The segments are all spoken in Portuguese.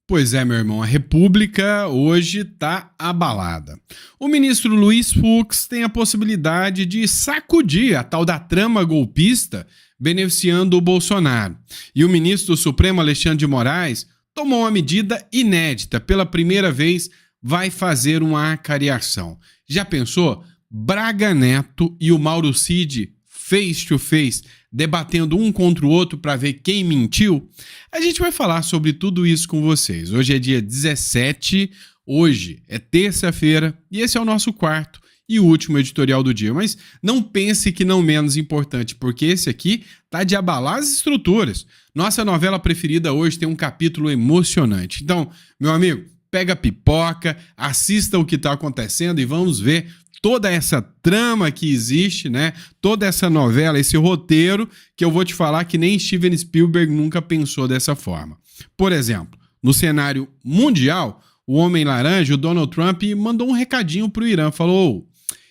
Pois é, meu irmão, a República hoje está abalada. O ministro Luiz Fux tem a possibilidade de sacudir a tal da trama golpista beneficiando o Bolsonaro. E o ministro do Supremo, Alexandre de Moraes, tomou uma medida inédita. Pela primeira vez, vai fazer uma acariação. Já pensou? Braga Neto e o Mauro Cid face to face, debatendo um contra o outro para ver quem mentiu? A gente vai falar sobre tudo isso com vocês. Hoje é dia 17, hoje é terça-feira e esse é o nosso quarto e último editorial do dia. Mas não pense que não menos importante, porque esse aqui tá de abalar as estruturas. Nossa novela preferida hoje tem um capítulo emocionante. Então, meu amigo, pega a pipoca, assista o que está acontecendo e vamos ver toda essa trama que existe, né? Toda essa novela, esse roteiro que eu vou te falar que nem Steven Spielberg nunca pensou dessa forma. Por exemplo, no cenário mundial, o Homem-Laranja, o Donald Trump, mandou um recadinho pro Irã, falou: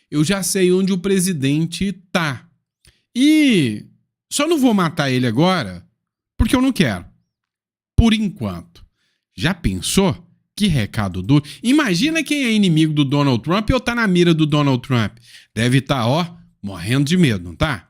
eu já sei onde o presidente tá. E só não vou matar ele agora porque eu não quero. Por enquanto. Já pensou? Que recado duro. Imagina quem é inimigo do Donald Trump ou tá na mira do Donald Trump. Deve estar, morrendo de medo, não tá?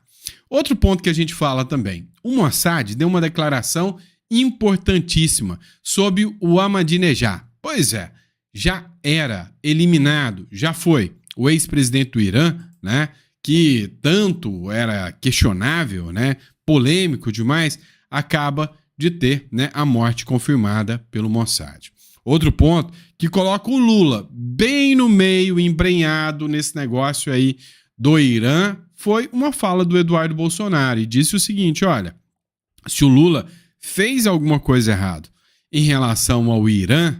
Outro ponto que a gente fala também. O Mossad deu uma declaração importantíssima sobre o Ahmadinejad. Pois é, já era eliminado, já foi o ex-presidente do Irã, né? Que tanto era questionável, né? Polêmico demais, acaba de ter, né, a morte confirmada pelo Mossad. Outro ponto que coloca o Lula bem no meio, embrenhado nesse negócio aí do Irã, foi uma fala do Eduardo Bolsonaro e disse o seguinte: olha, se o Lula fez alguma coisa errada em relação ao Irã,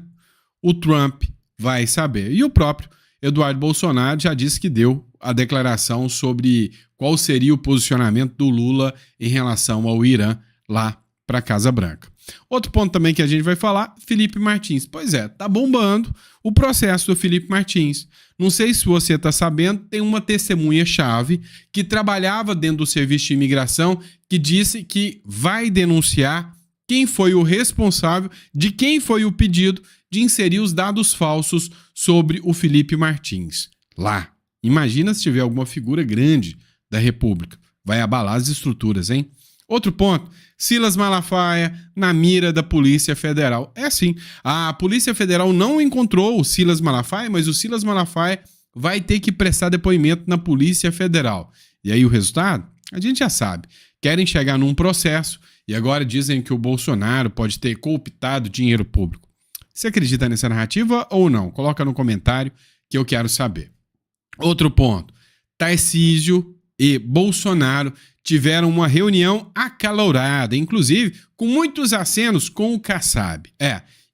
o Trump vai saber. E o próprio Eduardo Bolsonaro já disse que deu a declaração sobre qual seria o posicionamento do Lula em relação ao Irã lá para a Casa Branca. Outro ponto também que a gente vai falar, Felipe Martins. Pois é, tá bombando o processo do Felipe Martins. Não sei se você tá sabendo, tem uma testemunha-chave que trabalhava dentro do serviço de imigração que disse que vai denunciar quem foi o responsável, de quem foi o pedido de inserir os dados falsos sobre o Felipe Martins. Lá. Imagina se tiver alguma figura grande da República. Vai abalar as estruturas, hein? Outro ponto, Silas Malafaia na mira da Polícia Federal. É assim, a Polícia Federal não encontrou o Silas Malafaia, mas o Silas Malafaia vai ter que prestar depoimento na Polícia Federal. E aí o resultado? A gente já sabe. Querem chegar num processo e agora dizem que o Bolsonaro pode ter cooptado dinheiro público. Você acredita nessa narrativa ou não? Coloca no comentário que eu quero saber. Outro ponto, Tarcísio e Bolsonaro tiveram uma reunião acalorada, inclusive com muitos acenos com o Kassab.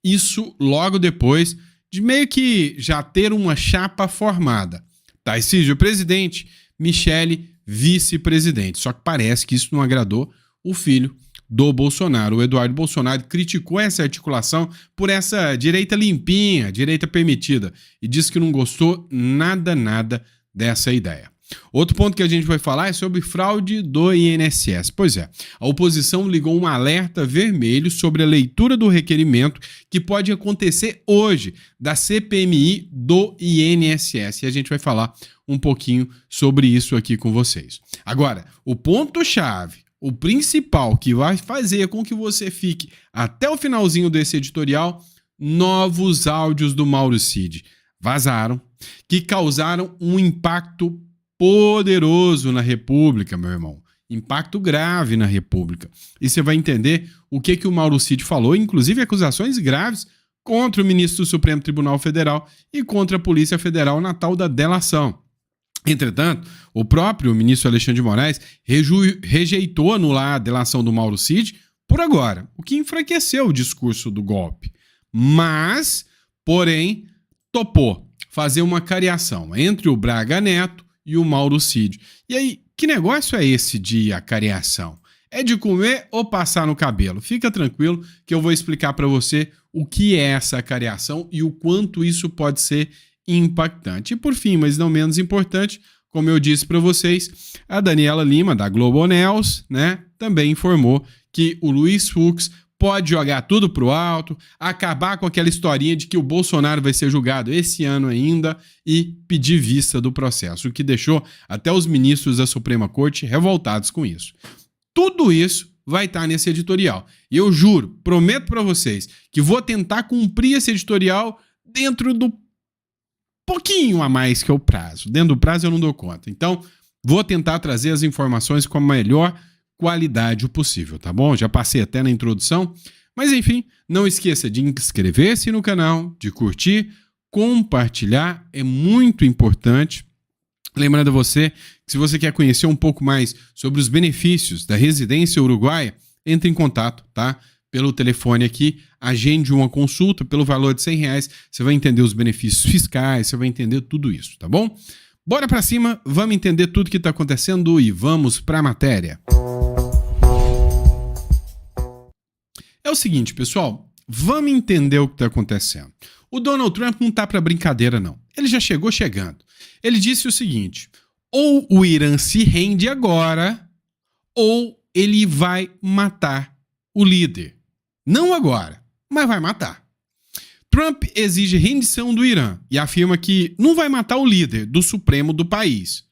Isso logo depois de meio que já ter uma chapa formada. Tarcísio presidente, Michele vice-presidente. Só que parece que isso não agradou o filho do Bolsonaro. O Eduardo Bolsonaro criticou essa articulação por essa direita limpinha, direita permitida, e disse que não gostou nada dessa ideia. Outro ponto que a gente vai falar é sobre fraude do INSS. Pois é, a oposição ligou um alerta vermelho sobre a leitura do requerimento que pode acontecer hoje da CPMI do INSS. E a gente vai falar um pouquinho sobre isso aqui com vocês. Agora, o ponto-chave, o principal que vai fazer com que você fique até o finalzinho desse editorial, novos áudios do Mauro Cid vazaram, que causaram um impacto poderoso na República, meu irmão. Impacto grave na República. E você vai entender o que o Mauro Cid falou, inclusive acusações graves contra o ministro do Supremo Tribunal Federal e contra a Polícia Federal na tal da delação. Entretanto, o próprio ministro Alexandre de Moraes rejeitou anular a delação do Mauro Cid por agora, o que enfraqueceu o discurso do golpe. Mas, porém, topou fazer uma cariação entre o Braga Neto e o Mauro Cid. E aí, que negócio é esse de acariação? É de comer ou passar no cabelo? Fica tranquilo que eu vou explicar para você o que é essa acariação e o quanto isso pode ser impactante. E por fim, mas não menos importante, como eu disse para vocês, a Daniela Lima, da Globo News, né, também informou que o Luiz Fux pode jogar tudo pro alto, acabar com aquela historinha de que o Bolsonaro vai ser julgado esse ano ainda e pedir vista do processo, o que deixou até os ministros da Suprema Corte revoltados com isso. Tudo isso vai estar nesse editorial. E eu juro, prometo para vocês que vou tentar cumprir esse editorial dentro do pouquinho a mais que é o prazo. Dentro do prazo eu não dou conta. Então, vou tentar trazer as informações com a melhor qualidade possível, tá bom? Já passei até na introdução, mas enfim, não esqueça de inscrever-se no canal, de curtir, compartilhar, é muito importante. Lembrando a você que se você quer conhecer um pouco mais sobre os benefícios da residência uruguaia, entre em contato, tá? Pelo telefone aqui, agende uma consulta pelo valor de R$100, você vai entender os benefícios fiscais, você vai entender tudo isso, tá bom? Bora pra cima, vamos entender tudo que tá acontecendo e vamos pra matéria. É o seguinte, pessoal, vamos entender o que está acontecendo. O Donald Trump não está para brincadeira, não. Ele já chegou chegando. Ele disse o seguinte, ou o Irã se rende agora, ou ele vai matar o líder. Não agora, mas vai matar. Trump exige rendição do Irã e afirma que não vai matar o líder do Supremo do país.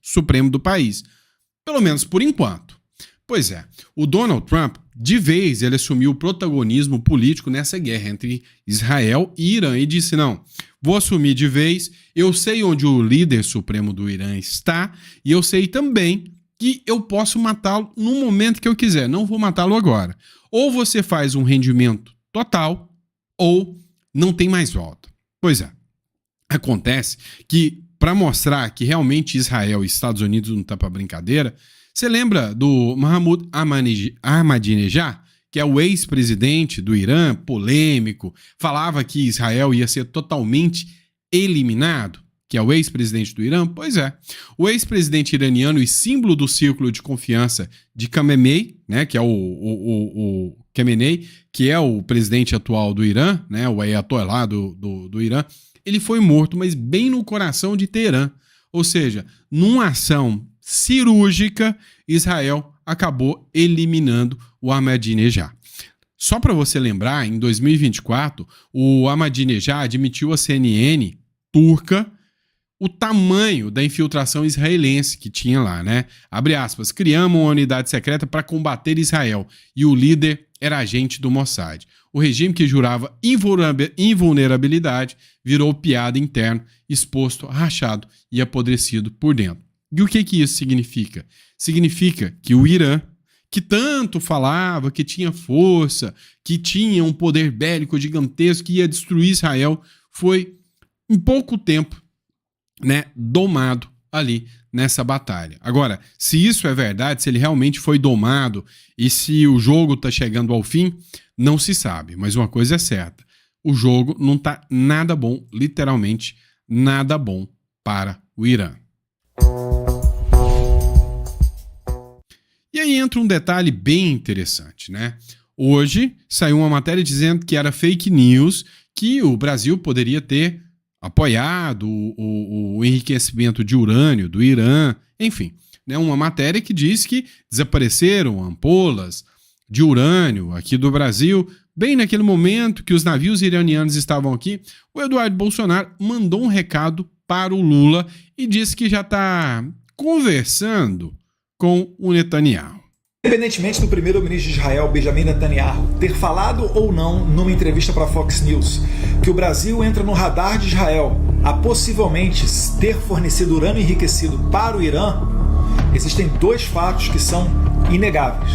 Pelo menos por enquanto. Pois é, o Donald Trump, de vez, ele assumiu o protagonismo político nessa guerra entre Israel e Irã e disse, não, vou assumir de vez, eu sei onde o líder supremo do Irã está e eu sei também que eu posso matá-lo no momento que eu quiser, não vou matá-lo agora. Ou você faz um rendimento total ou não tem mais volta. Pois é, acontece que para mostrar que realmente Israel e Estados Unidos não estão para brincadeira, você lembra do Mahmoud Ahmadinejad, que é o ex-presidente do Irã, polêmico, falava que Israel ia ser totalmente eliminado, que é o ex-presidente do Irã? Pois é. O ex-presidente iraniano e símbolo do círculo de confiança de Khamenei, né, que é o Khamenei, que é o presidente atual do Irã, né, o ayatollah do Irã, ele foi morto, mas bem no coração de Teherã. Ou seja, numa ação cirúrgica, Israel acabou eliminando o Ahmadinejad. Só para você lembrar, em 2024, o Ahmadinejad admitiu à CNN turca o tamanho da infiltração israelense que tinha lá, né? Abre aspas, criamos uma unidade secreta para combater Israel e o líder era agente do Mossad. O regime que jurava invulnerabilidade virou piada interna, exposto, rachado e apodrecido por dentro. E o que isso significa? Significa que o Irã, que tanto falava que tinha força, que tinha um poder bélico gigantesco, que ia destruir Israel, foi em pouco tempo, né, domado ali nessa batalha. Agora, se isso é verdade, se ele realmente foi domado e se o jogo está chegando ao fim, não se sabe. Mas uma coisa é certa, o jogo não está nada bom, literalmente nada bom para o Irã. E aí entra um detalhe bem interessante, né? Hoje saiu uma matéria dizendo que era fake news, que o Brasil poderia ter apoiado o enriquecimento de urânio do Irã, enfim, né? Uma matéria que diz que desapareceram ampolas de urânio aqui do Brasil, bem naquele momento que os navios iranianos estavam aqui. O Eduardo Bolsonaro mandou um recado para o Lula e disse que já está conversando com o Netanyahu. Independentemente do primeiro-ministro de Israel, Benjamin Netanyahu, ter falado ou não numa entrevista para a Fox News que o Brasil entra no radar de Israel a possivelmente ter fornecido urânio enriquecido para o Irã, existem dois fatos que são inegáveis.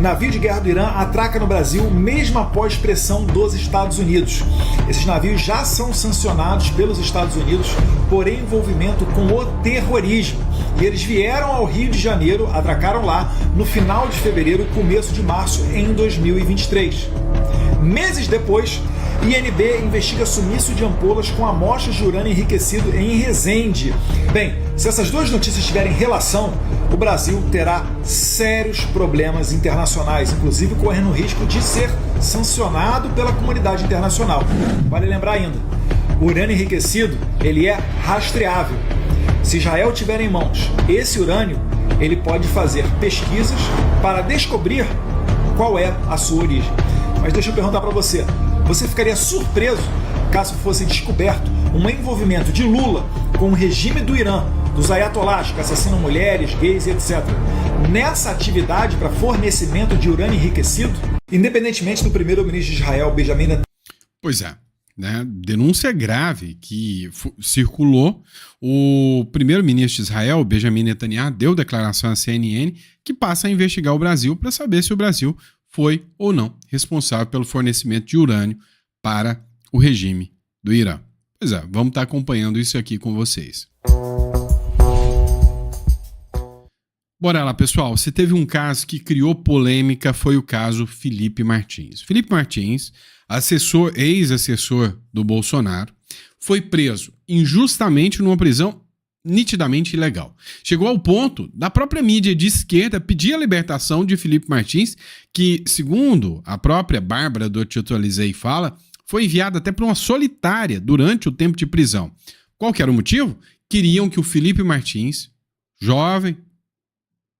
Navio de guerra do Irã atraca no Brasil mesmo após pressão dos Estados Unidos. Esses navios já são sancionados pelos Estados Unidos por envolvimento com o terrorismo. E eles vieram ao Rio de Janeiro, atracaram lá no final de fevereiro e começo de março em 2023. Meses depois, INB investiga sumiço de ampolas com amostras de urânio enriquecido em Resende. Bem, se essas duas notícias tiverem relação, o Brasil terá sérios problemas internacionais, inclusive correndo o risco de ser sancionado pela comunidade internacional. Vale lembrar ainda, o urânio enriquecido, ele é rastreável. Se Israel tiver em mãos esse urânio, ele pode fazer pesquisas para descobrir qual é a sua origem. Mas deixa eu perguntar para você, você ficaria surpreso caso fosse descoberto um envolvimento de Lula com o regime do Irã, dos ayatollahs que assassinam mulheres, gays e etc., nessa atividade para fornecimento de urânio enriquecido? Independentemente do primeiro-ministro de Israel, Benjamin Netanyahu. Pois é, né? Denúncia grave que circulou. O primeiro-ministro de Israel, Benjamin Netanyahu, deu declaração à CNN que passa a investigar o Brasil para saber se o Brasil foi ou não responsável pelo fornecimento de urânio para o regime do Irã. Pois é, vamos estar acompanhando isso aqui com vocês. Bora lá, pessoal. Se teve um caso que criou polêmica, foi o caso Felipe Martins. Felipe Martins, ex-assessor do Bolsonaro, foi preso injustamente numa prisão nitidamente ilegal. Chegou ao ponto da própria mídia de esquerda pedir a libertação de Felipe Martins, que, segundo a própria Bárbara do Te Atualizei fala, foi enviada até para uma solitária durante o tempo de prisão. Qual que era o motivo? Queriam que o Felipe Martins, jovem,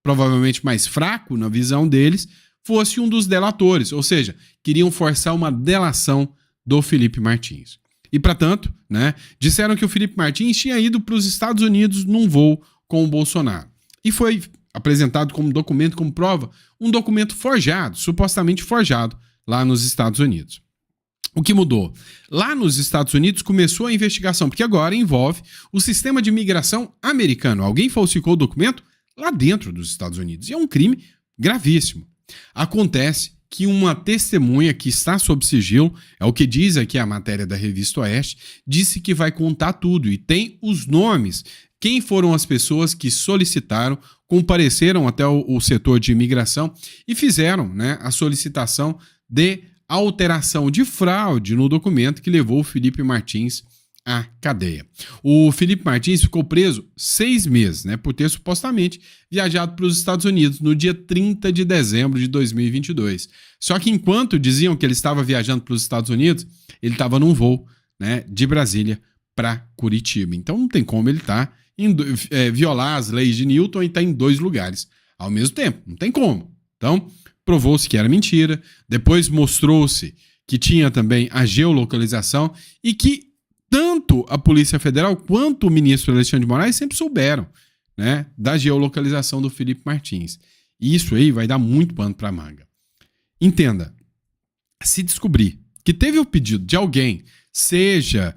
provavelmente mais fraco na visão deles, fosse um dos delatores, ou seja, queriam forçar uma delação do Felipe Martins. E, para tanto, né, disseram que o Felipe Martins tinha ido para os Estados Unidos num voo com o Bolsonaro. E foi apresentado como documento, como prova, um documento forjado, supostamente forjado, lá nos Estados Unidos. O que mudou? Lá nos Estados Unidos começou a investigação, porque agora envolve o sistema de imigração americano. Alguém falsificou o documento lá dentro dos Estados Unidos. E é um crime gravíssimo. Acontece que uma testemunha que está sob sigilo, é o que diz aqui a matéria da Revista Oeste, disse que vai contar tudo e tem os nomes. Quem foram as pessoas que solicitaram, compareceram até o setor de imigração e fizeram, né, a solicitação de alteração de fraude no documento que levou o Felipe Martins à cadeia. O Felipe Martins ficou preso 6 meses, né, por ter supostamente viajado para os Estados Unidos no dia 30 de dezembro de 2022. Só que enquanto diziam que ele estava viajando para os Estados Unidos, ele estava num voo, né, de Brasília para Curitiba. Então não tem como ele violar as leis de Newton e estar em 2 lugares ao mesmo tempo. Não tem como. Então provou-se que era mentira. Depois mostrou-se que tinha também a geolocalização e que tanto a Polícia Federal quanto o ministro Alexandre de Moraes sempre souberam, né, da geolocalização do Felipe Martins. E isso aí vai dar muito pano para a manga. Entenda, se descobrir que teve o pedido de alguém, seja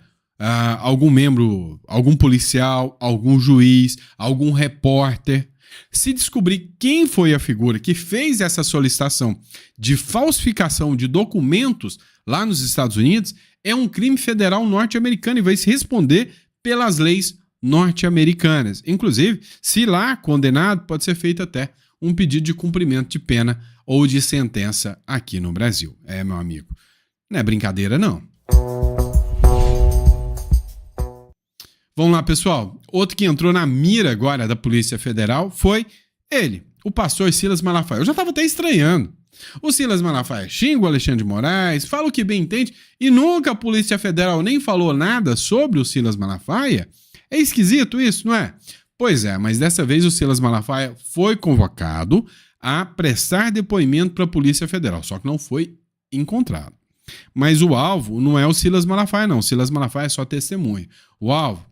algum membro, algum policial, algum juiz, algum repórter, se descobrir quem foi a figura que fez essa solicitação de falsificação de documentos lá nos Estados Unidos, é um crime federal norte-americano e vai se responder pelas leis norte-americanas. Inclusive, se lá condenado, pode ser feito até um pedido de cumprimento de pena ou de sentença aqui no Brasil. É, meu amigo, não é brincadeira, não. Vamos lá, pessoal. Outro que entrou na mira agora da Polícia Federal foi ele, o pastor Silas Malafaia. Eu já estava até estranhando. O Silas Malafaia xinga o Alexandre de Moraes, fala o que bem entende e nunca a Polícia Federal nem falou nada sobre o Silas Malafaia. É esquisito isso, não é? Pois é, mas dessa vez o Silas Malafaia foi convocado a prestar depoimento para a Polícia Federal, só que não foi encontrado. Mas o alvo não é o Silas Malafaia, não. O Silas Malafaia é só testemunha. O alvo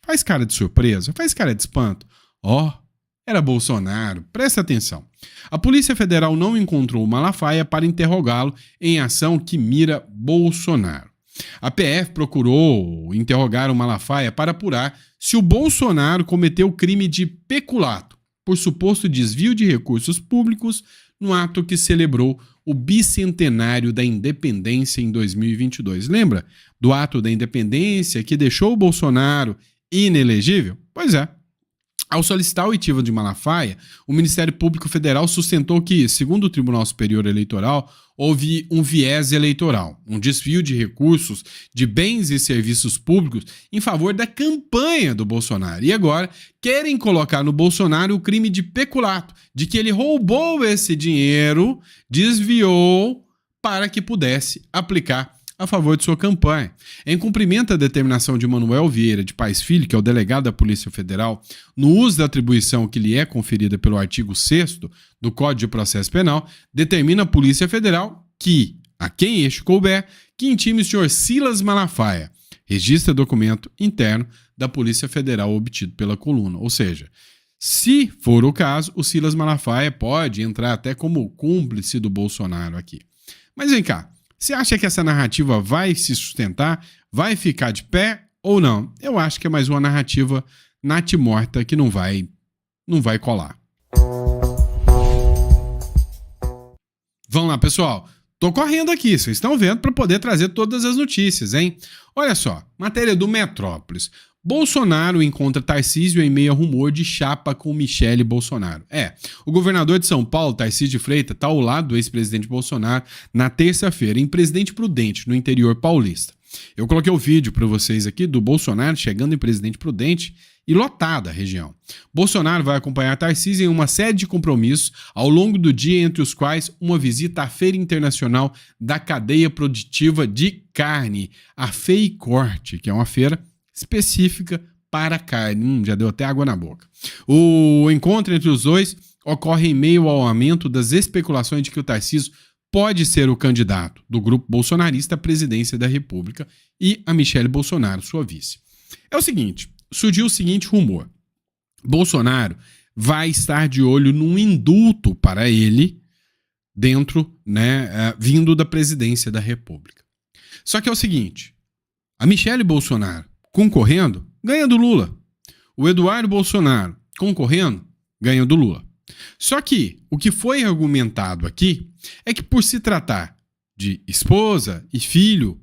faz cara de surpresa, faz cara de espanto. Era Bolsonaro, presta atenção. A Polícia Federal não encontrou o Malafaia para interrogá-lo em ação que mira Bolsonaro. A PF procurou interrogar o Malafaia para apurar se o Bolsonaro cometeu crime de peculato por suposto desvio de recursos públicos no ato que celebrou o bicentenário da independência em 2022. Lembra do ato da independência que deixou o Bolsonaro inelegível? Pois é. Ao solicitar a oitiva de Malafaia, o Ministério Público Federal sustentou que, segundo o Tribunal Superior Eleitoral, houve um viés eleitoral, um desvio de recursos de bens e serviços públicos em favor da campanha do Bolsonaro. E agora querem colocar no Bolsonaro o crime de peculato, de que ele roubou esse dinheiro, desviou para que pudesse aplicar a favor de sua campanha. Em cumprimento à determinação de Manuel Vieira de Paes Filho, que é o delegado da Polícia Federal, no uso da atribuição que lhe é conferida pelo artigo 6º do Código de Processo Penal, determina a Polícia Federal que, a quem este couber, que intime o senhor Silas Malafaia, registra documento interno da Polícia Federal obtido pela coluna. Ou seja, se for o caso, o Silas Malafaia pode entrar até como cúmplice do Bolsonaro aqui. Mas vem cá, você acha que essa narrativa vai se sustentar, vai ficar de pé ou não? Eu acho que é mais uma narrativa natimorta que não vai colar. Vamos lá, pessoal. Tô correndo aqui, vocês estão vendo, para poder trazer todas as notícias, hein? Olha só, matéria do Metrópolis. Bolsonaro encontra Tarcísio em meio a rumor de chapa com Michele Bolsonaro. O governador de São Paulo, Tarcísio de Freitas, está ao lado do ex-presidente Bolsonaro na terça-feira, em Presidente Prudente, no interior paulista. Eu coloquei o vídeo para vocês aqui do Bolsonaro chegando em Presidente Prudente e lotada a região. Bolsonaro vai acompanhar Tarcísio em uma série de compromissos ao longo do dia, entre os quais uma visita à Feira Internacional da Cadeia Produtiva de Carne, a FEICORTE, que é uma feira específica para carne. Já deu até água na boca. O encontro entre os dois ocorre em meio ao aumento das especulações de que o Tarcísio pode ser o candidato do grupo bolsonarista à presidência da República e a Michele Bolsonaro, sua vice. É o seguinte, surgiu o seguinte rumor. Bolsonaro vai estar de olho num indulto para ele dentro, vindo da presidência da República. Só que é o seguinte, a Michele Bolsonaro concorrendo, ganha do Lula. O Eduardo Bolsonaro concorrendo, ganha do Lula. Só que o que foi argumentado aqui é que, por se tratar de esposa e filho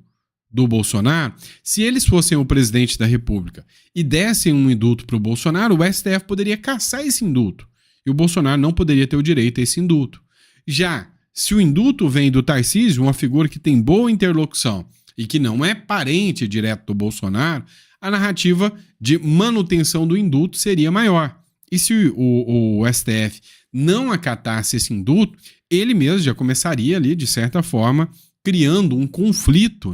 do Bolsonaro, se eles fossem o presidente da República e dessem um indulto para o Bolsonaro, o STF poderia cassar esse indulto e o Bolsonaro não poderia ter o direito a esse indulto. Já se o indulto vem do Tarcísio, uma figura que tem boa interlocução e que não é parente direto do Bolsonaro, a narrativa de manutenção do indulto seria maior. E se o STF não acatasse esse indulto, ele mesmo já começaria ali, de certa forma, criando um conflito,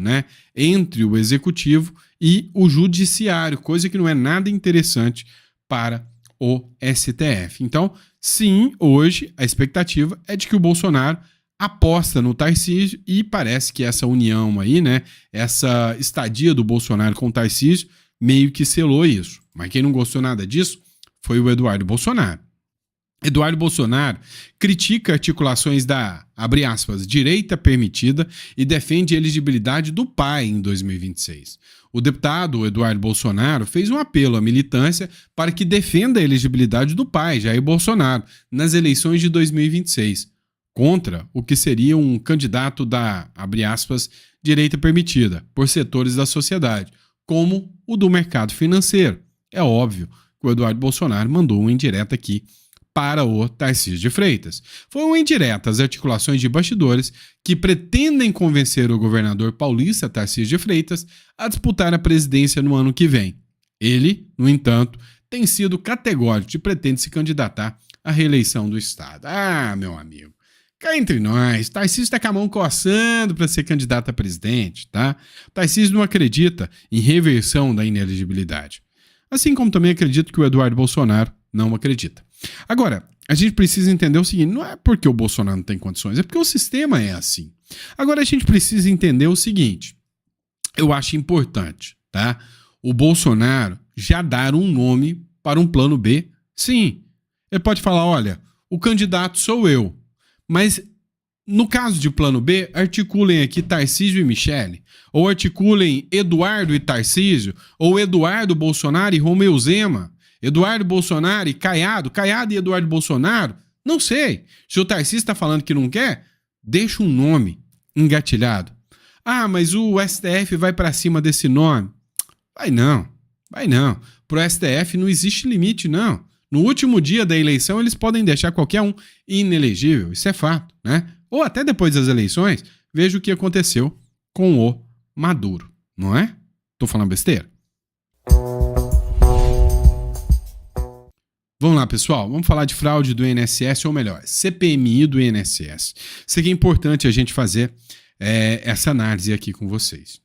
entre o executivo e o judiciário, coisa que não é nada interessante para o STF. Então, sim, hoje a expectativa é de que o Bolsonaro aposta no Tarcísio e parece que essa união aí, essa estadia do Bolsonaro com o Tarcísio meio que selou isso. Mas quem não gostou nada disso foi o Eduardo Bolsonaro. Eduardo Bolsonaro critica articulações da, abre aspas, direita permitida e defende a elegibilidade do pai em 2026. O deputado Eduardo Bolsonaro fez um apelo à militância para que defenda a elegibilidade do pai, Jair Bolsonaro, nas eleições de 2026, contra o que seria um candidato da, abre aspas, direita permitida, por setores da sociedade, como o do mercado financeiro. É óbvio que o Eduardo Bolsonaro mandou uma indireta aqui para o Tarcísio de Freitas. Foi uma indireta às articulações de bastidores que pretendem convencer o governador paulista Tarcísio de Freitas a disputar a presidência no ano que vem. Ele, no entanto, tem sido categórico e pretende se candidatar à reeleição do Estado. Ah, meu amigo, cá entre nós, Tarcísio está com a mão coçando para ser candidato a presidente, tá? Tarcísio não acredita em reversão da inelegibilidade. Assim como também acredito que o Eduardo Bolsonaro não acredita. Agora, a gente precisa entender o seguinte, não é porque o Bolsonaro não tem condições, é porque o sistema é assim. Agora a gente precisa entender o seguinte, eu acho importante, tá? O Bolsonaro já dar um nome para um plano B, sim. Ele pode falar, olha, o candidato sou eu, mas no caso de plano B, articulem aqui Tarcísio e Michele, ou articulem Eduardo e Tarcísio, ou Eduardo Bolsonaro e Romeu Zema, Eduardo Bolsonaro e Caiado e Eduardo Bolsonaro, não sei. Se o Tarcísio está falando que não quer, deixa um nome engatilhado. Ah, mas o STF vai para cima desse nome. Vai não. Para o STF não existe limite, não. No último dia da eleição, eles podem deixar qualquer um inelegível, isso é fato, Ou até depois das eleições, veja o que aconteceu com o Maduro, não é? Tô falando besteira? Vamos lá, pessoal, vamos falar de fraude do INSS, ou melhor, CPMI do INSS. Isso aqui é importante a gente fazer essa análise aqui com vocês.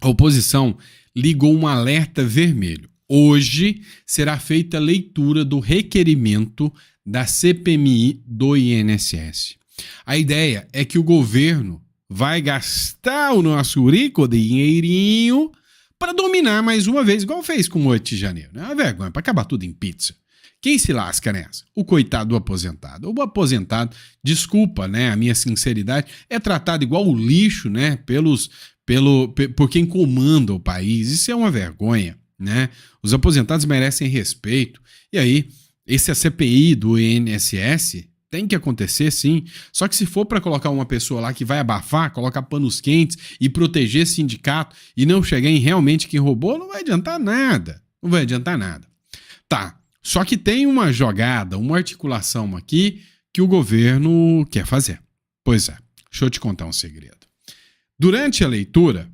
A oposição ligou um alerta vermelho. Hoje será feita a leitura do requerimento da CPMI do INSS. A ideia é que o governo vai gastar o nosso rico dinheirinho para dominar mais uma vez, igual fez com o 8 de janeiro. É uma vergonha, para acabar tudo em pizza. Quem se lasca nessa? O coitado do aposentado. O aposentado, desculpa, né, a minha sinceridade, é tratado igual o lixo, né, por quem comanda o país. Isso é uma vergonha, né? Os aposentados merecem respeito. E aí, essa CPI do INSS tem que acontecer, sim. Só que se for para colocar uma pessoa lá que vai abafar, colocar panos quentes e proteger sindicato e não chegar em realmente quem roubou, não vai adiantar nada. Não vai adiantar nada. Tá. Só que tem uma jogada, uma articulação aqui que o governo quer fazer. Pois é. Deixa eu te contar um segredo. Durante a leitura,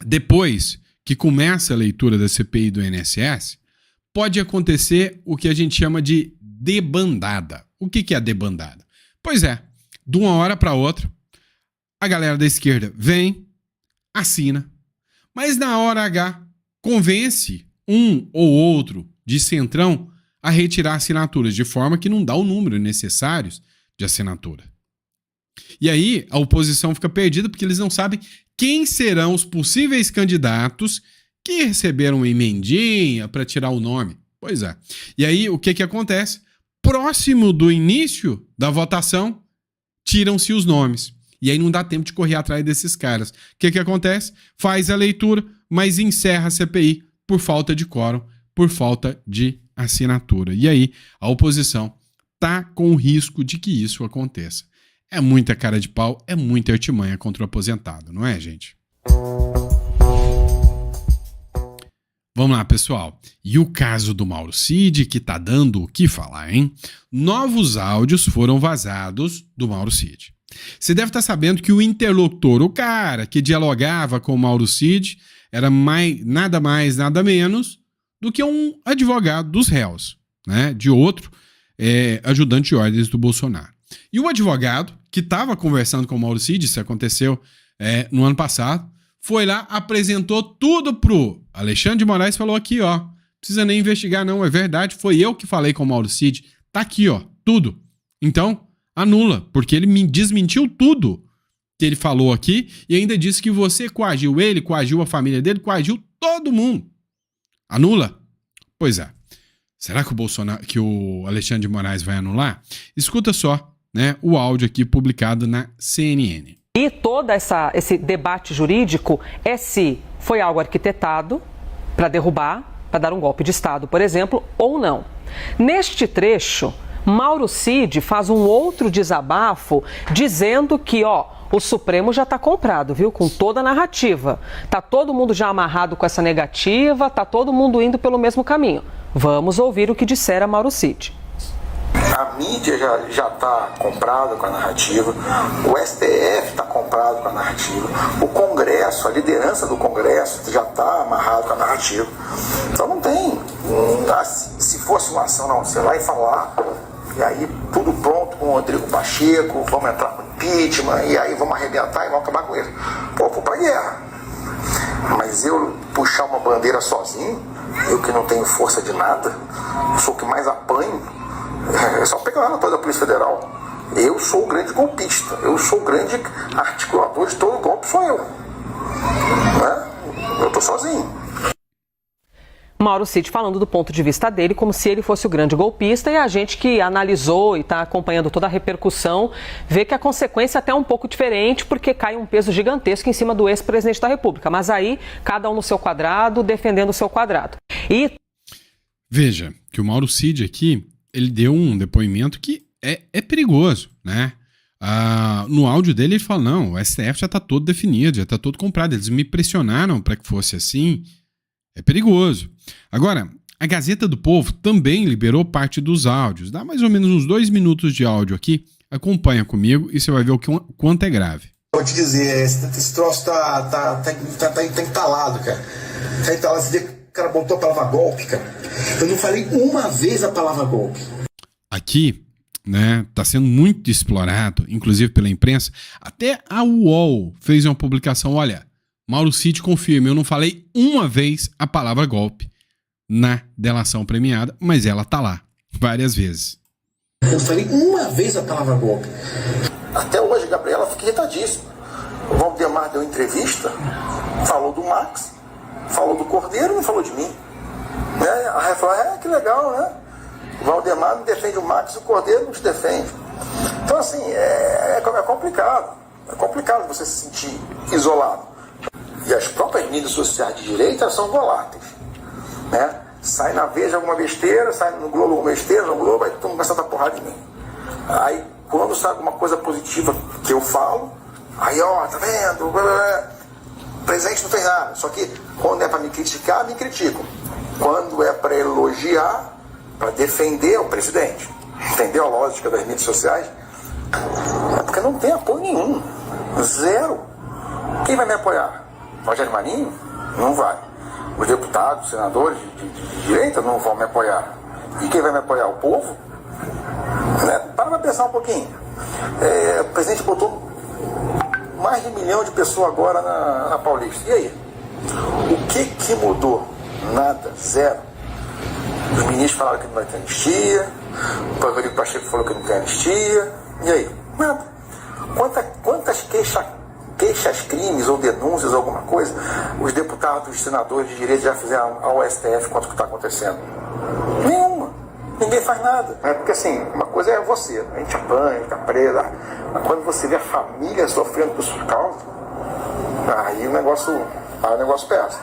depois que começa a leitura da CPI do INSS, pode acontecer o que a gente chama de debandada. O que é a debandada? Pois é, de uma hora para outra, a galera da esquerda vem, assina, mas na hora H convence um ou outro de centrão a retirar assinaturas, de forma que não dá o número necessário de assinatura. E aí a oposição fica perdida porque eles não sabem quem serão os possíveis candidatos que receberam uma emendinha para tirar o nome. Pois é. E aí o que acontece? Próximo do início da votação, tiram-se os nomes. E aí não dá tempo de correr atrás desses caras. O que acontece? Faz a leitura, mas encerra a CPI por falta de quórum, por falta de assinatura. E aí a oposição está com o risco de que isso aconteça. É muita cara de pau, é muita artimanha contra o aposentado, não é, gente? Vamos lá, pessoal. E o caso do Mauro Cid, que tá dando o que falar, hein? Novos áudios foram vazados do Mauro Cid. Você deve estar sabendo que o interlocutor, o cara que dialogava com o Mauro Cid, era nada mais, nada menos do que um advogado dos réus, né? De outro ajudante de ordens do Bolsonaro. E o advogado, que estava conversando com o Mauro Cid, isso aconteceu no ano passado, foi lá, apresentou tudo pro Alexandre de Moraes, falou aqui, ó, precisa nem investigar não, é verdade, foi eu que falei com o Mauro Cid, tá aqui, ó, tudo. Então, anula, porque ele me desmentiu tudo que ele falou aqui e ainda disse que você coagiu ele, coagiu a família dele, coagiu todo mundo. Anula? Pois é. Será que o Alexandre de Moraes vai anular? Escuta só, né, o áudio aqui publicado na CNN. E todo esse debate jurídico é se foi algo arquitetado para derrubar, para dar um golpe de Estado, por exemplo, ou não. Neste trecho, Mauro Cid faz um outro desabafo dizendo que, o Supremo já está comprado, viu? Com toda a narrativa. Tá todo mundo já amarrado com essa negativa, tá todo mundo indo pelo mesmo caminho. Vamos ouvir o que dissera Mauro Cid. A mídia já está comprada com a narrativa, o STF está comprado com a narrativa, o Congresso, a liderança do Congresso já está amarrado com a narrativa. Então não tem. Se fosse uma ação, não, você vai falar, e aí tudo pronto com o Rodrigo Pacheco, vamos entrar com impeachment, e aí vamos arrebentar e vamos acabar com ele. Pô, vou pra guerra. Mas eu puxar uma bandeira sozinho, eu que não tenho força de nada, eu sou o que mais apanho. É só pegar lá da Polícia Federal. Eu sou o grande golpista. Eu sou o grande articulador de todo golpe, sou eu. Né? Eu tô sozinho. Mauro Cid falando do ponto de vista dele, como se ele fosse o grande golpista, e a gente que analisou e está acompanhando toda a repercussão, vê que a consequência é até um pouco diferente, porque cai um peso gigantesco em cima do ex-presidente da República. Mas aí, cada um no seu quadrado, defendendo o seu quadrado. Veja que o Mauro Cid aqui, ele deu um depoimento que é perigoso, né? No áudio dele ele fala, não, o STF já está todo definido, já está todo comprado, eles me pressionaram para que fosse assim, é perigoso. Agora, a Gazeta do Povo também liberou parte dos áudios, dá mais ou menos uns 2 minutos de áudio aqui, acompanha comigo e você vai ver o quanto é grave. Vou te dizer, esse troço tá entalado, cara. Tá entalado, você vê que o cara botou a palavra golpe, cara. Eu não falei uma vez a palavra golpe. Aqui né? Tá sendo muito explorado, inclusive pela imprensa. Até a UOL fez uma publicação, olha, Mauro Cid confirma, eu não falei uma vez a palavra golpe na delação premiada, mas ela tá lá, várias vezes. Eu falei uma vez a palavra golpe. Até hoje, Gabriela, fica irritadíssima. O Valdemar deu entrevista, falou do Max, falou do Cordeiro, não falou de mim. Né? A Raia falou, que legal, né? O Valdemar não defende o Max, o Cordeiro não te defende. Então, assim, é complicado. É complicado você se sentir isolado. E as próprias mídias sociais de direita são voláteis. Né? Sai na Veja alguma besteira, sai no Globo alguma besteira, no Globo, aí todo mundo começa a dar porrada em mim. Aí, quando sai alguma coisa positiva que eu falo, aí, ó, tá vendo? O presidente não fez nada. Só que, quando é para me criticar, me criticam. Quando é para elogiar, para defender o presidente, entendeu a lógica das mídias sociais? É porque não tem apoio nenhum. Zero. Quem vai me apoiar? Rogério Marinho? Não vai. Os deputados, senadores de direita não vão me apoiar. E quem vai me apoiar? O povo? Né? Para pensar um pouquinho. O presidente botou mais de 1 milhão de pessoas agora na Paulista. E aí? O que mudou? Nada. Zero. Os ministros falaram que não vai ter anistia. O Rodrigo Pacheco falou que não tem anistia. E aí? Nada. Quantas queixas, crimes ou denúncias, alguma coisa, os deputados, os senadores de direito já fizeram ao STF quanto que está acontecendo? Nenhuma. Ninguém faz nada. Porque assim, uma coisa é você, a gente apanha, fica presa, mas quando você vê a família sofrendo por sua causa, aí o negócio pesa.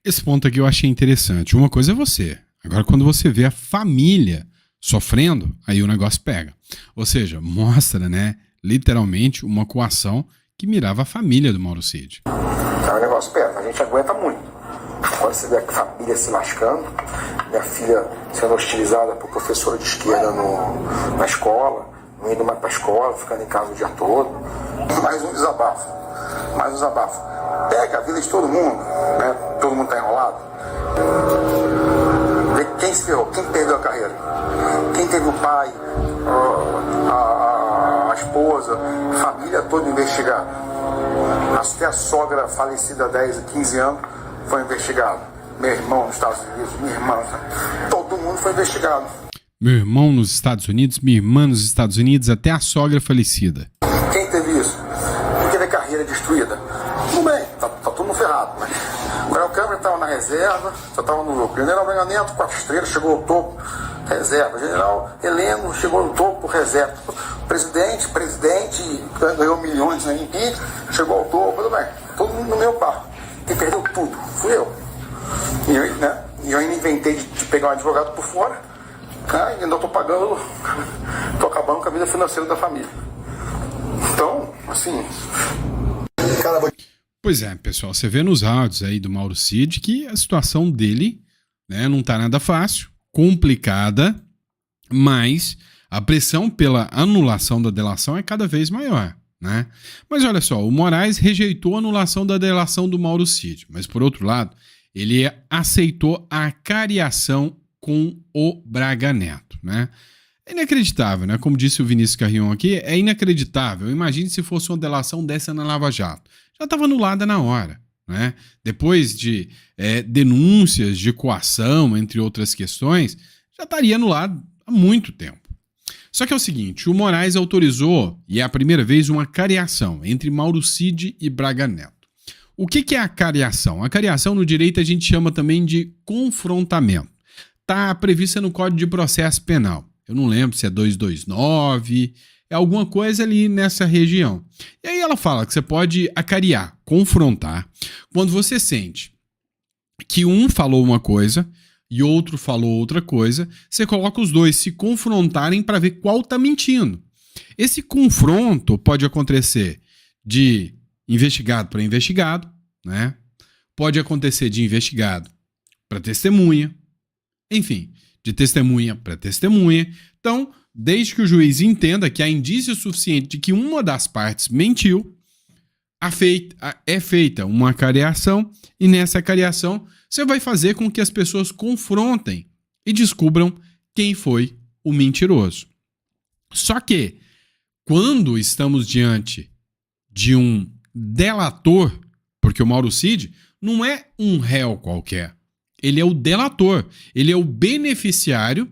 Esse ponto aqui eu achei interessante. Uma coisa é você. Agora, quando você vê a família sofrendo, aí o negócio pega. Ou seja, mostra, né, literalmente uma coação que mirava a família do Mauro Cid. O negócio pesa, a gente aguenta muito. Quando você vê a família se lascando, minha filha sendo hostilizada por professora de esquerda na escola, não indo mais para a escola, ficando em casa o dia todo. Mais um desabafo. Pega a vida de todo mundo, né? Todo mundo está enrolado. Vê quem se ferrou, quem perdeu a carreira. Quem teve o pai, a esposa, a família toda investigada. Até a sogra falecida há 10, 15 anos foi investigada. Meu irmão nos Estados Unidos, minha irmã, todo mundo foi investigado. Meu irmão nos Estados Unidos, minha irmã nos Estados Unidos, até a sogra falecida. Quem teve isso? Quem teve a carreira destruída? Tudo bem, tá todo mundo ferrado. Mas o Coronel Câmara estava na reserva, já estava no lucro. O General Braganento, 4 estrelas, chegou ao topo, reserva. O General Heleno chegou ao topo, reserva. O presidente, ganhou milhões em impeachment, chegou ao topo, tudo bem. Todo mundo no meu barco. Quem perdeu tudo fui eu. E eu ainda inventei de pegar um advogado por fora, e ainda estou pagando, estou acabando com a vida financeira da família. Então, assim... Pois é, pessoal, você vê nos áudios aí do Mauro Cid que a situação dele, né, não tá nada fácil, complicada, mas a pressão pela anulação da delação é cada vez maior, né? Mas olha só, o Moraes rejeitou a anulação da delação do Mauro Cid, mas por outro lado, ele aceitou a cariação com o Braga Neto, né? É inacreditável, né? Como disse o Vinícius Carrion aqui, é inacreditável. Imagine se fosse uma delação dessa na Lava Jato. Já estava anulada na hora, né? Depois de denúncias de coação, entre outras questões, já estaria anulado há muito tempo. Só que é o seguinte, o Moraes autorizou, e é a primeira vez, uma cariação entre Mauro Cid e Braga Neto. O que é a cariação? A cariação no direito a gente chama também de confrontamento. Está prevista no Código de Processo Penal. Eu não lembro se é 229, é alguma coisa ali nessa região. E aí ela fala que você pode acariar, confrontar, quando você sente que um falou uma coisa e outro falou outra coisa, você coloca os dois se confrontarem para ver qual está mentindo. Esse confronto pode acontecer de investigado para investigado, né? Pode acontecer de investigado para testemunha, enfim, de testemunha para testemunha. Então, desde que o juiz entenda que há indício suficiente de que uma das partes mentiu, é feita uma cariação, e nessa cariação você vai fazer com que as pessoas confrontem e descubram quem foi o mentiroso. Só que, quando estamos diante de um delator, porque o Mauro Cid não é um réu qualquer, ele é o delator, ele é o beneficiário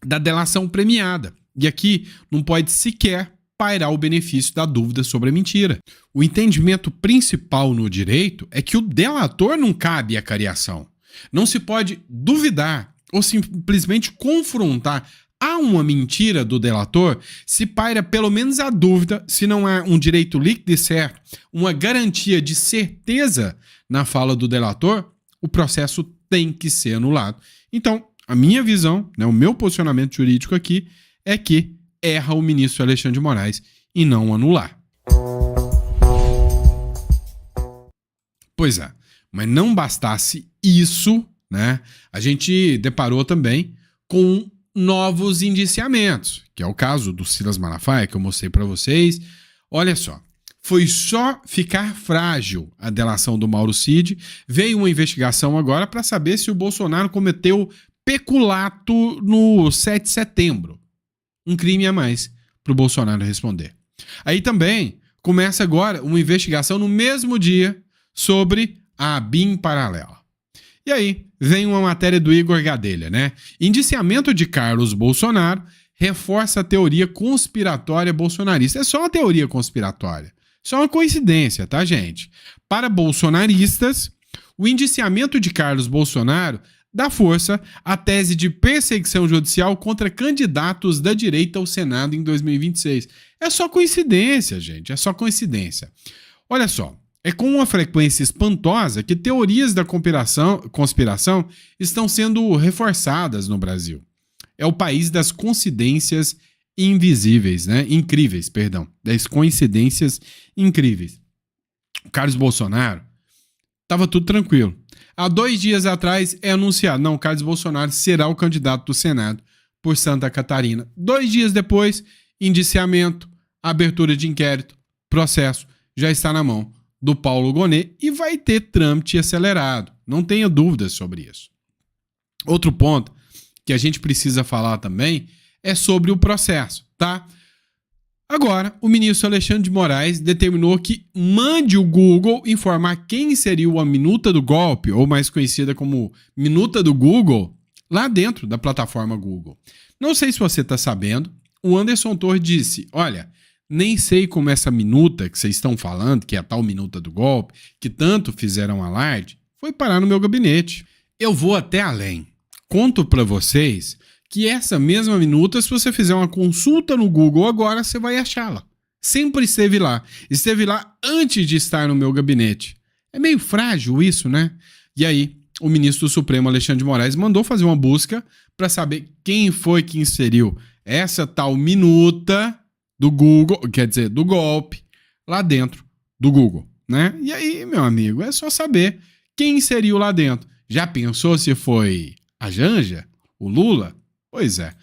da delação premiada. E aqui não pode sequer pairar o benefício da dúvida sobre a mentira. O entendimento principal no direito é que o delator não cabe à cariação. Não se pode duvidar ou simplesmente confrontar a uma mentira do delator se paira pelo menos a dúvida, se não há um direito líquido e certo, uma garantia de certeza na fala do delator, o processo tem que ser anulado. Então, a minha visão, né, o meu posicionamento jurídico aqui é que erra o ministro Alexandre de Moraes e não anular. Pois é, mas não bastasse isso, né? A gente deparou também com novos indiciamentos, que é o caso do Silas Malafaia, que eu mostrei para vocês. Olha só, foi só ficar frágil a delação do Mauro Cid, veio uma investigação agora para saber se o Bolsonaro cometeu peculato no 7 de setembro. Um crime a mais para o Bolsonaro responder. Aí também começa agora uma investigação no mesmo dia sobre a BIM paralela. E aí vem uma matéria do Igor Gadelha, né? Indiciamento de Carlos Bolsonaro reforça a teoria conspiratória bolsonarista. É só uma teoria conspiratória. Só uma coincidência, tá, gente? Para bolsonaristas, o indiciamento de Carlos Bolsonaro dá força à tese de perseguição judicial contra candidatos da direita ao Senado em 2026. É só coincidência, gente. É só coincidência. Olha só. É com uma frequência espantosa que teorias da conspiração estão sendo reforçadas no Brasil. É o país das coincidências invisíveis, né? Incríveis, perdão. Das coincidências incríveis. O Carlos Bolsonaro estava tudo tranquilo. Há 2 dias atrás é anunciado, não, Carlos Bolsonaro será o candidato do Senado por Santa Catarina. 2 dias depois, indiciamento, abertura de inquérito, processo, já está na mão do Paulo Gonet e vai ter trâmite acelerado. Não tenha dúvidas sobre isso. Outro ponto que a gente precisa falar também é sobre o processo, tá? Agora, o ministro Alexandre de Moraes determinou que mande o Google informar quem seria a minuta do golpe, ou mais conhecida como minuta do Google, lá dentro da plataforma Google. Não sei se você está sabendo, o Anderson Torres disse, olha, nem sei como essa minuta que vocês estão falando, que é a tal minuta do golpe, que tanto fizeram alarde, foi parar no meu gabinete. Eu vou até além. Conto para vocês que essa mesma minuta, se você fizer uma consulta no Google agora, você vai achá-la. Sempre esteve lá. Esteve lá antes de estar no meu gabinete. É meio frágil isso, né? E aí, o ministro do Supremo, Alexandre de Moraes, mandou fazer uma busca para saber quem foi que inseriu essa tal minuta do Google, quer dizer, do golpe, lá dentro do Google, né? E aí, meu amigo, é só saber quem inseriu lá dentro. Já pensou se foi a Janja? O Lula? Pois é.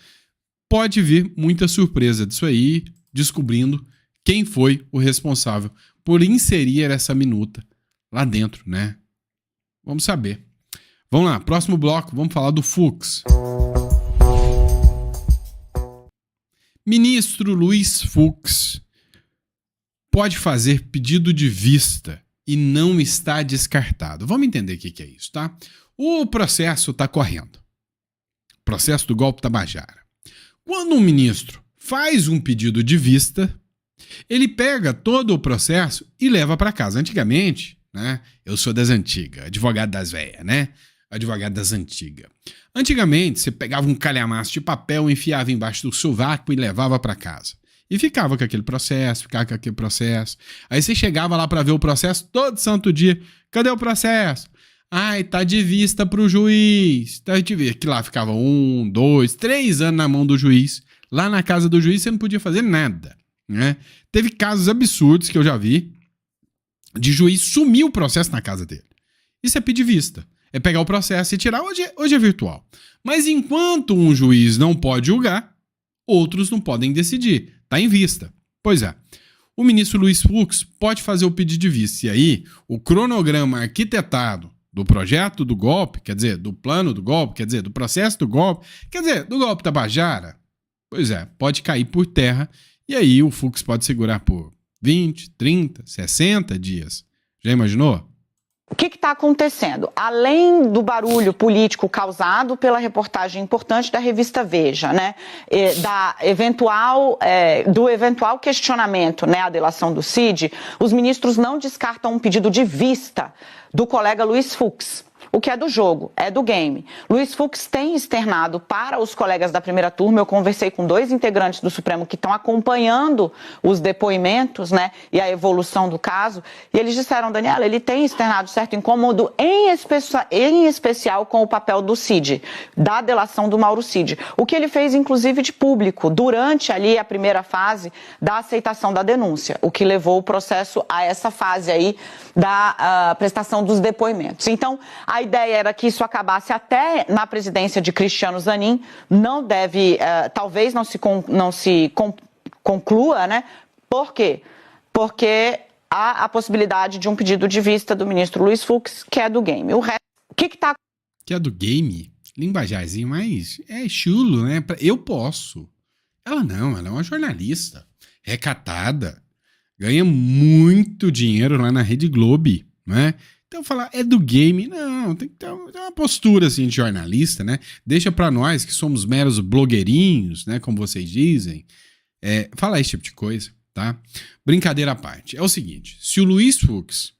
Pode vir muita surpresa disso aí, descobrindo quem foi o responsável por inserir essa minuta lá dentro, né? Vamos saber. Vamos lá, próximo bloco, vamos falar do Fux. Ministro Luiz Fux pode fazer pedido de vista e não está descartado. Vamos entender o que é isso, tá? O processo está correndo. O processo do golpe Tabajara. Quando um ministro faz um pedido de vista, ele pega todo o processo e leva para casa. Antigamente, né? Eu sou das antigas, advogado das velhas, né? Advogado das antigas. Antigamente, você pegava um calhamaço de papel, enfiava embaixo do sovaco e levava para casa. E ficava com aquele processo, Aí você chegava lá para ver o processo todo santo dia. Cadê o processo? Ai, tá de vista pro juiz. Tá de vista. Que lá ficava 1, 2, 3 anos na mão do juiz. Lá na casa do juiz você não podia fazer nada, né? Teve casos absurdos que eu já vi de juiz sumir o processo na casa dele. Isso é pedir vista. É pegar o processo e tirar. Hoje é virtual. Mas enquanto um juiz não pode julgar, outros não podem decidir. Está em vista. Pois é. O ministro Luiz Fux pode fazer o pedido de vista. E aí, o cronograma arquitetado do projeto do golpe, quer dizer, do plano do golpe, quer dizer, do processo do golpe, quer dizer, do golpe Tabajara, Pois é, pode cair por terra e aí o Fux pode segurar por 20, 30, 60 dias. Já imaginou? O que está acontecendo? Além do barulho político causado pela reportagem importante da revista Veja, né, do eventual questionamento, né, à delação do Cid, os ministros não descartam um pedido de vista do colega Luiz Fux. O que é do jogo, é do game. Luiz Fux tem externado para os colegas da primeira turma, eu conversei com 2 integrantes do Supremo que estão acompanhando os depoimentos, né, e a evolução do caso, e eles disseram, Daniela, ele tem externado certo incômodo, em especial com o papel do Cid, da delação do Mauro Cid. O que ele fez, inclusive, de público, durante ali a primeira fase da aceitação da denúncia, o que levou o processo a essa fase aí da prestação dos depoimentos. Então, a ideia era que isso acabasse até na presidência de Cristiano Zanin, não deve, talvez não se conclua, né? Por quê? Porque há a possibilidade de um pedido de vista do ministro Luiz Fux, que é do game. O resto, o que está... Que é do game? Linguajarzinho, mas é chulo, né? Eu posso. Ela não, ela é uma jornalista, recatada, ganha muito dinheiro lá na Rede Globo, né? Então falar, é do game, não, tem que ter uma postura assim de jornalista, né? Deixa pra nós que somos meros blogueirinhos, né? Como vocês dizem, falar esse tipo de coisa, tá? Brincadeira à parte. É o seguinte, se o Luiz Fux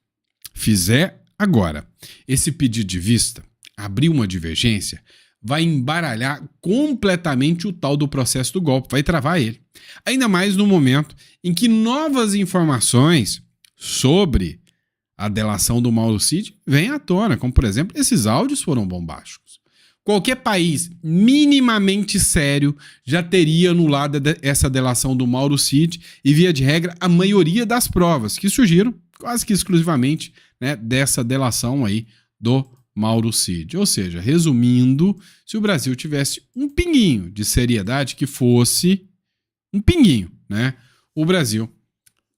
fizer agora esse pedido de vista, abrir uma divergência, vai embaralhar completamente o tal do processo do golpe, vai travar ele. Ainda mais no momento em que novas informações sobre a delação do Mauro Cid vem à tona, como por exemplo, esses áudios foram bombásticos. Qualquer país minimamente sério já teria anulado essa delação do Mauro Cid e, via de regra, a maioria das provas que surgiram quase que exclusivamente, né, dessa delação aí do Mauro Cid. Ou seja, resumindo, se o Brasil tivesse um pinguinho de seriedade, que fosse um pinguinho, né, o Brasil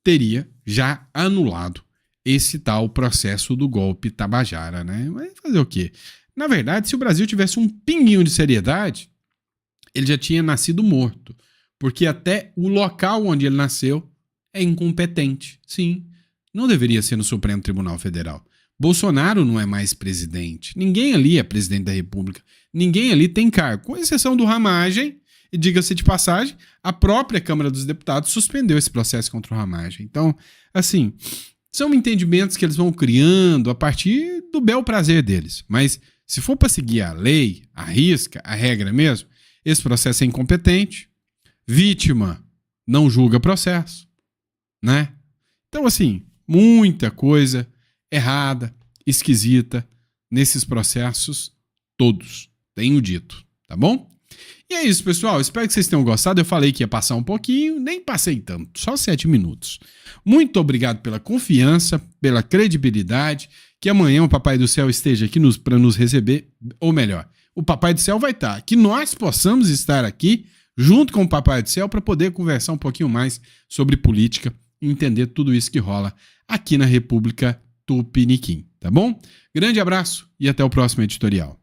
teria já anulado esse tal processo do golpe Tabajara, né? Mas fazer o quê? Na verdade, se o Brasil tivesse um pinguinho de seriedade, ele já tinha nascido morto, porque até o local onde ele nasceu é incompetente. Sim, não deveria ser no Supremo Tribunal Federal. Bolsonaro não é mais presidente. Ninguém ali é presidente da República. Ninguém ali tem cargo, com exceção do Ramagem. E diga-se de passagem, a própria Câmara dos Deputados suspendeu esse processo contra o Ramagem. Então, assim, são entendimentos que eles vão criando a partir do bel prazer deles. Mas se for para seguir a lei, a risca, a regra mesmo, esse processo é incompetente, vítima não julga processo, né? Então, assim, muita coisa errada, esquisita nesses processos todos, tenho dito, tá bom? E é isso, pessoal. Espero que vocês tenham gostado. Eu falei que ia passar um pouquinho, nem passei tanto, só 7 minutos. Muito obrigado pela confiança, pela credibilidade. Que amanhã o Papai do Céu esteja aqui para nos receber, ou melhor, o Papai do Céu vai estar. Que nós possamos estar aqui junto com o Papai do Céu para poder conversar um pouquinho mais sobre política e entender tudo isso que rola aqui na República Tupiniquim, tá bom? Grande abraço e até o próximo editorial.